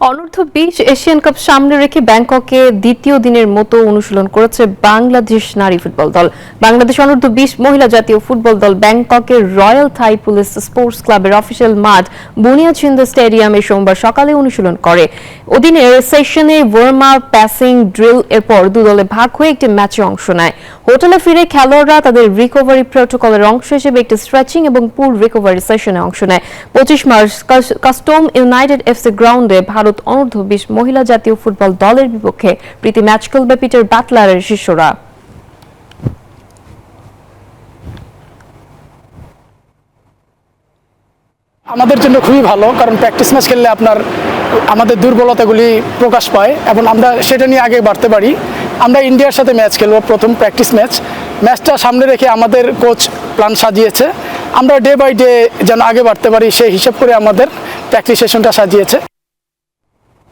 অনূর্ধ্ব-20 Asian cup সামনে রেখে ব্যাংককে দ্বিতীয় দিনের মতো অনুশীলন করেছে বাংলাদেশ নারী ফুটবল দল। বাংলাদেশ অনূর্ধ্ব-20 মহিলা জাতীয় ফুটবল দল ব্যাংককের রয়্যাল থাই পুলিশ স্পোর্টস ক্লাবের অফিসিয়াল মাঠ বুনিয়াদশিন্দা স্টেডিয়ামে সোমবার সকালে অনুশীলন করে। ওদিনের সেশনে ওয়ার্ম আপ, প্যাসিং, ড্রিল এরপর দু দলে ভাগ হয়ে একটি ম্যাচে অংশ নেয়। হোটেলে ফিরে খেলোয়াড়রা তাদের রিকভারি প্রোটোকলের অংশ হিসেবে একটি স্ট্রেচিং এবং পুল রিকভারি সেশনে অংশ নেয়। 25 মার্চ কাস্টম ইউনাইটেড এফসি গ্রাউন্ডে ভারত অনূর্ধ্ব-20 মহিলা জাতীয় ফুটবল দলের বিপক্ষে প্রীতি ম্যাচ খেলবে পিটার বাটলারের শিষ্যরা। আমাদের জন্য খুবই ভালো, কারণ প্র্যাকটিস ম্যাচ খেললে আমাদের দুর্বলতাগুলি প্রকাশ পায় এবং আমরা সেটা নিয়ে আগে বাড়তে পারি। আমরা ইন্ডিয়ার সাথে ম্যাচ খেলবো, প্রথম প্র্যাকটিস ম্যাচটা সামনে রেখে আমাদের কোচ প্ল্যান সাজিয়েছে। আমরা ডে বাই ডে যেন আগে বাড়তে পারি সেই হিসাব করে আমাদের প্র্যাকটিস সেশনটা সাজিয়েছে।